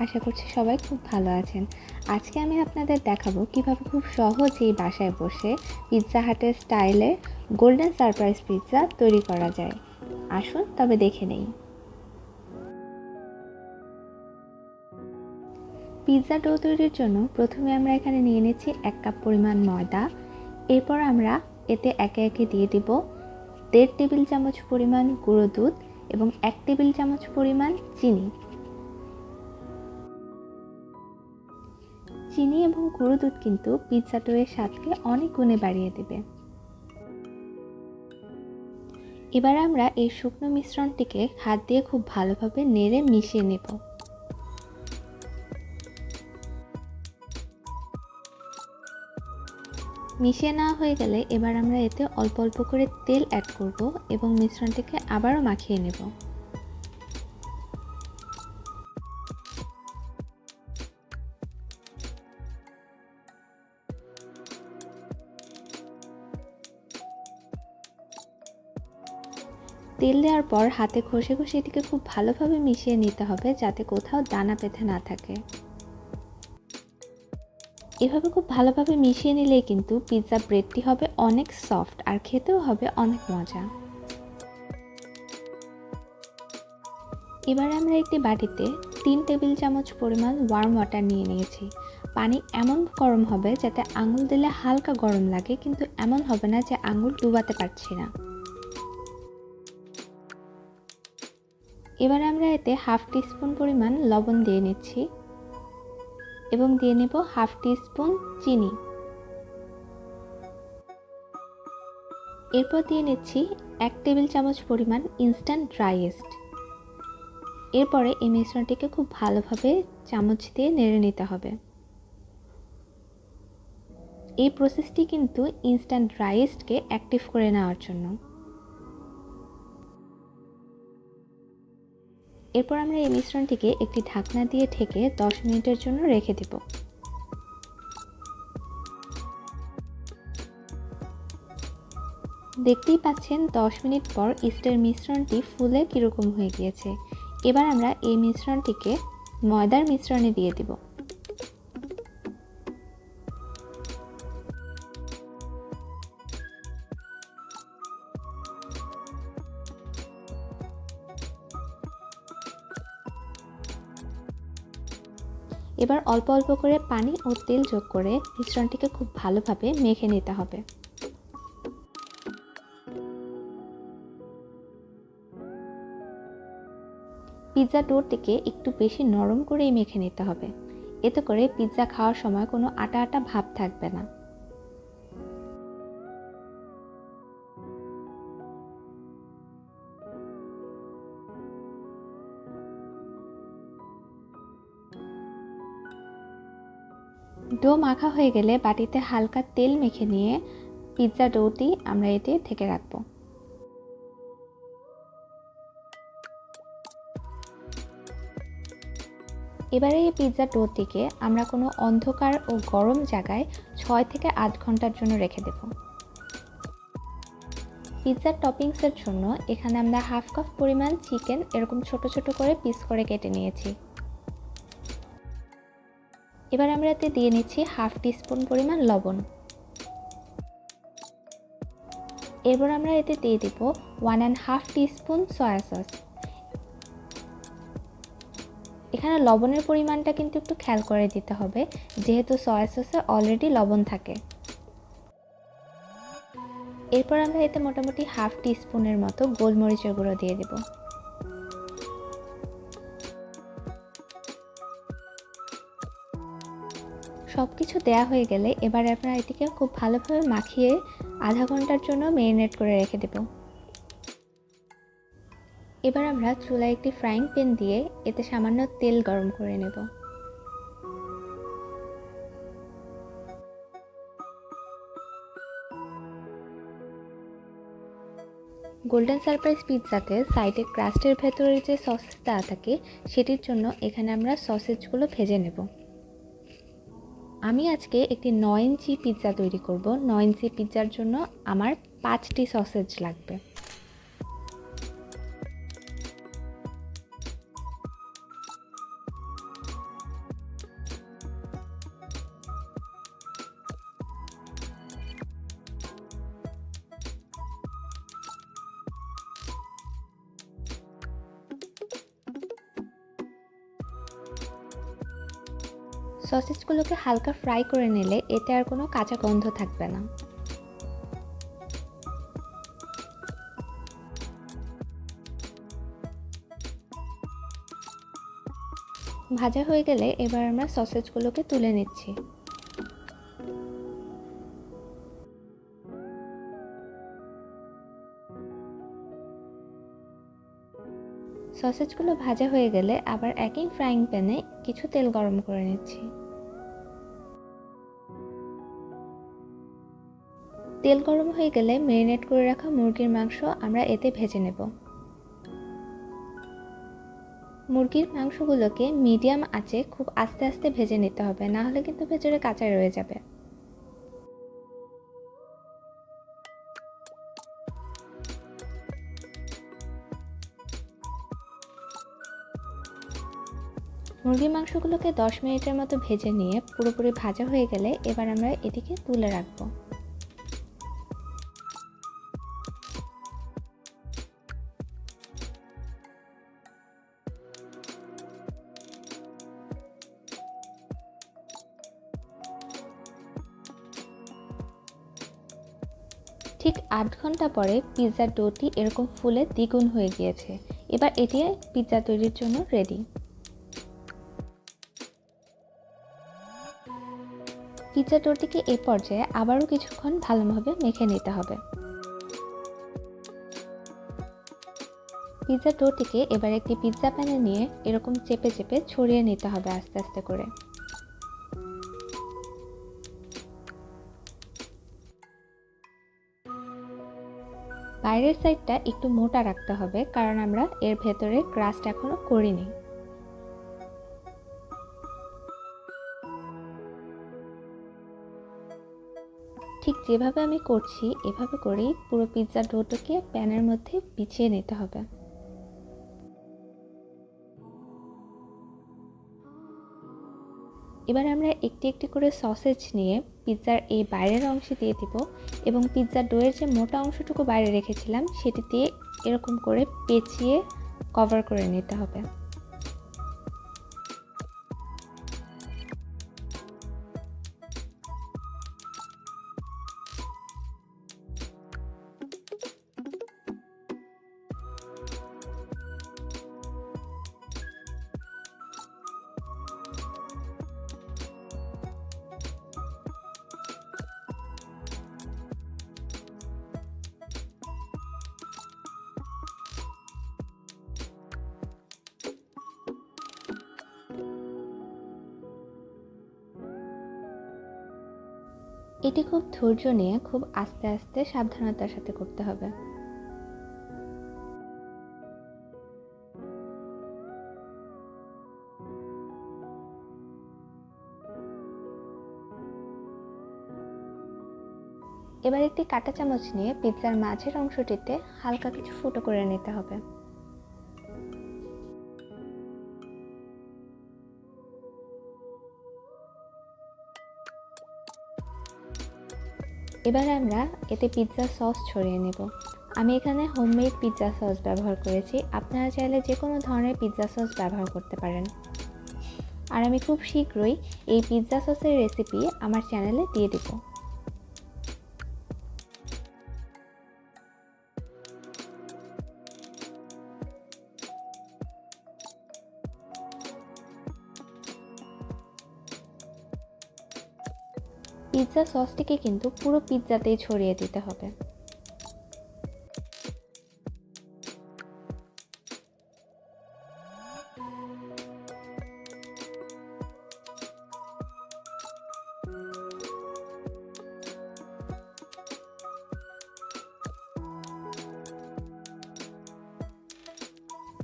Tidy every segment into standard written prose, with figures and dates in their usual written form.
আশা করছি সবাই খুব ভালো আছেন। আজকে আমি আপনাদের দেখাবো কিভাবে খুব সহজেই বাসায় বসে পিৎজা হাটের স্টাইলে গোল্ডেন সারপ্রাইজ পিৎজা তৈরি করা যায়। আসুন তবে দেখে নেই। পিৎজা ডো তৈরির জন্য প্রথমে আমরা এখানে নিয়ে নিচ্ছি 1 কাপ পরিমাণ ময়দা। এরপর আমরা এতে একে একে দিয়ে দিব 1.5 টেবিল চামচ পরিমাণ গুঁড়ো দুধ এবং 1 টেবিল চামচ পরিমাণ চিনি। চিনি এবং গুঁড়ো দুধ কিন্তু পিৎজা ডোয়ের স্বাদকে অনেক গুণে বাড়িয়ে দেবে। এবার আমরা এই শুকনো মিশ্রণটিকে হাত দিয়ে খুব ভালোভাবে নেড়ে মিশিয়ে নেব। মিশিয়ে নেওয়া হয়ে গেলে এবার আমরা এতে অল্প অল্প করে তেল অ্যাড করব এবং মিশ্রণটিকে আবারও মাখিয়ে নেব। তেল দেওয়ার পর হাতে ঘষে ঘষে এটিকে খুব ভালোভাবে মিশিয়ে নিতে হবে যাতে কোথাও দানা পেতে না থাকে। এভাবে খুব ভালোভাবে মিশিয়ে নিলেই কিন্তু পিৎজা ব্রেডটি হবে অনেক সফট আর খেতেও হবে অনেক মজা। এবার আমরা একটি বাটিতে 3 টেবিল চামচ পরিমাণ ওয়ার্ম ওয়াটার নিয়ে নিয়েছি। পানি এমন গরম হবে যাতে আঙুল দিলে হালকা গরম লাগে, কিন্তু এমন হবে না যে আঙুল ডুবাতে পারছি না। এবার আমরা এতে হাফ টিস্পুন পরিমাণ লবণ দিয়ে নিচ্ছি এবং দিয়ে নেব হাফ টিস্পুন চিনি। এরপর দিয়ে নিচ্ছি 1 টেবিল চামচ পরিমাণ ইনস্ট্যান্ট ড্রাই ইস্ট। এরপরে এই মিশ্রণটিকে খুব ভালোভাবে চামচ দিয়ে নেড়ে নিতে হবে। এই প্রসেসটি কিন্তু ইনস্ট্যান্ট ড্রাই ইস্টকে অ্যাক্টিভ করে নেওয়ার জন্য। এরপর আমরা এই মিশ্রণটিকে একটি ঢাকনা দিয়ে ঢেকে 10 মিনিটের জন্য রেখে দেব। দেখতেই পাচ্ছেন 10 মিনিট পর ইস্টের মিশ্রণটি ফুলে কীরকম হয়ে গিয়েছে। এবার আমরা এই মিশ্রণটিকে ময়দার মিশ্রণে দিয়ে দেব। এবার অল্প অল্প করে পানি ও তেল যোগ করে মিশ্রণটিকে খুব ভালোভাবে মেখে নিতে হবে। পিৎজা ডোটিকে একটু বেশি নরম করেই মেখে নিতে হবে, এতে করে পিৎজা খাওয়ার সময় কোনো আটা আটা ভাব থাকবে না। ডো মাখা হয়ে গেলে বাটিতে হালকা তেল মেখে নিয়ে পিৎজা ডোটি আমরা এতে ঢেকে রাখবো। এবারে এই পিৎজা ডোটিকে আমরা কোনো অন্ধকার ও গরম জায়গায় 6 থেকে 8 ঘন্টার জন্য রেখে দেব। পিৎজার টপিংসের জন্য এখানে আমরা হাফ কাপ পরিমাণ চিকেন এরকম ছোট ছোট করে পিস করে কেটে নিয়েছি। এবার আমরা এতে দিয়ে নিচ্ছি হাফ টিস্পুন পরিমাণ লবণ। এরপর আমরা এতে দিয়ে দেব 1.5 টিস্পুন সয়া সস। এখানে লবণের পরিমাণটা কিন্তু একটু খেয়াল করে দিতে হবে, যেহেতু সয়া সসে অলরেডি লবণ থাকে। এরপর আমরা এতে মোটামুটি হাফ টিস্পুনের মতো গোলমরিচের গুঁড়ো দিয়ে দেব। সবকিছু দেয়া হয়ে গেলে এবার আমরা এটিকে খুব ভালোভাবে মাখিয়ে আধা ঘন্টার জন্য ম্যারিনেট করে রেখে দেব। এবার আমরা চুলায় একটি ফ্রাইং প্যান দিয়ে এতে সামান্য তেল গরম করে নেব। গোল্ডেন সারপ্রাইজ পিৎজাতে সাইডে ক্রাস্টের ভেতরে যে সসেজ দেওয়া থাকে সেটির জন্য এখানে আমরা সসেজগুলো ভেজে নেব। আমি আজকে একটি 9 ইঞ্চি পিৎজা তৈরি করব। 9 ইঞ্চি পিৎজার জন্য আমার 5টি সসেজ লাগবে। সসেজগুলোকে হালকা ফ্রাই করে নিলে এতে আর কোনো কাঁচা গন্ধ থাকবে না। ভাজা হয়ে গেলে এবার আমরা সসেজগুলোকে তুলে নিচ্ছি। সসেজগুলো ভাজা হয়ে গেলে আবার একই ফ্রাইং প্যানে কিছু তেল গরম করে নিচ্ছি। তেল গরম হয়ে গেলে ম্যারিনেট করে রাখা মুরগির মাংস আমরা এতে ভেজে নেব। মুরগির মাংসগুলোকে মিডিয়াম আঁচে খুব আস্তে আস্তে ভেজে নিতে হবে, না হলে কিন্তু ভেতরে কাঁচা রয়ে যাবে। মুরগির মাংসগুলোকে 10 মিনিটের মতো ভেজে নিয়ে পুরোপুরি ভাজা হয়ে গেলে এবার আমরা এদিকে তুলে রাখবো। ঠিক 8 ঘন্টা পরে পিৎজার ডোটি এরকম ফুলে দ্বিগুণ হয়ে গিয়েছে। এবার এটি পিৎজা তৈরির জন্য রেডি। পিৎজা ডোটিকে এই পর্যায়ে আবারও কিছুক্ষণ ভালোভাবে মেখে নিতে হবে। পিৎজা ডোটিকে এবার একটি পিৎজা প্যানে নিয়ে এরকম চেপে চেপে ছড়িয়ে নিতে হবে আস্তে আস্তে করে। বাইরের সাইডটা একটু মোটা রাখতে হবে, কারণ আমরা এর ভেতরে ক্রাস্ট এখনো করিনি। ঠিক যেভাবে আমি করছি এভাবে করেই পুরো পিৎজা ডোটাকে প্যানের মধ্যে বিছিয়ে নিতে হবে। এবার আমরা একটি একটি করে সসেজ নিয়ে পিৎজার এই বাইরের অংশে দিয়ে দিব এবং পিৎজার ডোয়ের যে মোটা অংশটুকু বাইরে রেখেছিলাম সেটি দিয়ে এরকম করে পেঁচিয়ে কভার করে নিতে হবে। এটি খুব ধৈর্য নিয়ে খুব আস্তে আস্তে সাবধানতার সাথে করতে হবে। এবার একটি কাঁটা চামচ নিয়ে পিৎজার মাঝের অংশটিতে হালকা কিছু ফুটো করে নিতে হবে। এবার আমরা এতে পিৎজা সস ছড়িয়ে নেব। আমি এখানে হোমমেড পিৎজা সস ব্যবহার করেছি, আপনারা চাইলে যে কোনো ধরনের পিৎজা সস ব্যবহার করতে পারেন। আর আমি খুব শীঘ্রই এই পিৎজা সসের রেসিপি আমার চ্যানেলে দিয়ে দেব। পিৎজা সসটিকে কিন্তু পুরো পিৎজাতেই ছড়িয়ে দিতে হবে।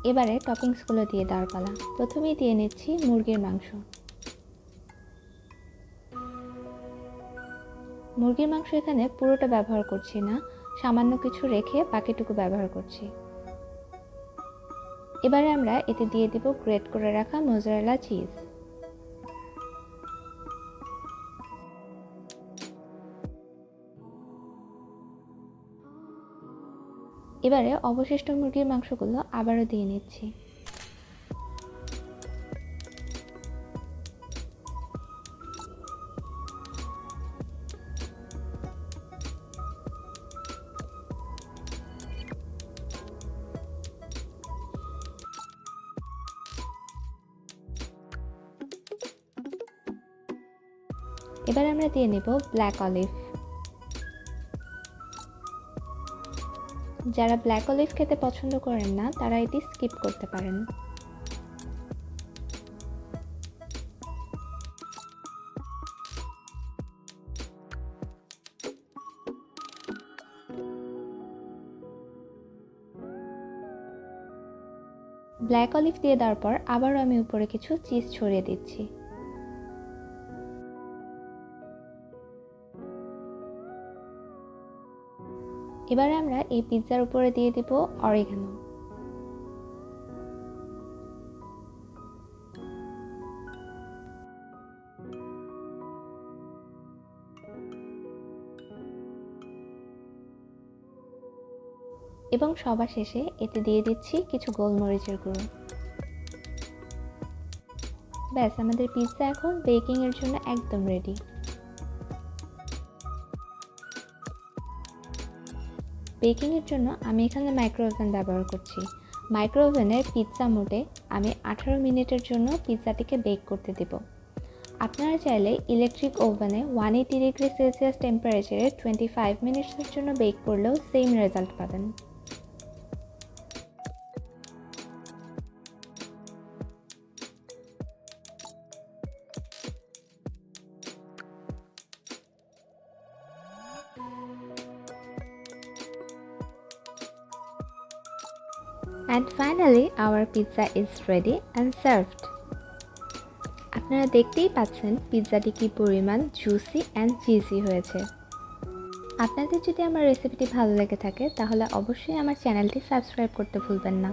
এবারে টপিংসগুলো দিয়ে দেওয়ার পালা। প্রথমেই দিয়ে নিচ্ছি মুরগির মাংস। মুরগির মাংস এখানে পুরোটা ব্যবহার করছি না, সামান্য কিছু রেখে বাকিটুকু ব্যবহার করছি। এবারে আমরা এতে দিয়ে দিব গ্রেট করে রাখা মোজারেলা চিজ। এবারে অবশিষ্ট মুরগির মাংসগুলো আবারও দিয়ে নিচ্ছি। এবার আমরা দিয়ে নেব ব্ল্যাক অলিভ। যারা ব্ল্যাক অলিভ খেতে পছন্দ করেন না তারা এটি স্কিপ করতে পারেন। ব্ল্যাক অলিভ দিয়ে দেওয়ার পর আবারও আমি উপরে কিছু চিজ ছড়িয়ে দিচ্ছি। এবারে আমরা এই পিৎজার উপরে দিয়ে দিব অরিগানো। এবং সবার শেষে এতে দিয়ে দিচ্ছি কিছু গোলমরিচের গুঁড়ো। ব্যাস, আমাদের পিৎজা এখন বেকিং এর জন্য একদম রেডি। বেকিং এর জন্য আমি এখানে মাইক্রো ওভেন ব্যবহার করছি। মাইক্রো ওভেনের পিৎজা মোডে আমি 18 মিনিটের জন্য পিৎজাটিকে বেক করতে দেব। আপনারা চাইলে ইলেকট্রিক ওভেনে 180 ডিগ্রি সেলসিয়াস টেম্পারেচারে 25 মিনিটসের জন্য বেক করলেও সেম রেজাল্ট পাবেন। And finally our pizza is ready and served. আপনারা দেখতেই পাচ্ছেন পিৎজাটি কি পরিমাণ জুসি অ্যান্ড চিজি হয়েছে। আপনাদের যদি আমার রেসিপিটি ভালো লেগে থাকে তাহলে অবশ্যই আমার চ্যানেলটি সাবস্ক্রাইব করতে ভুলবেন না।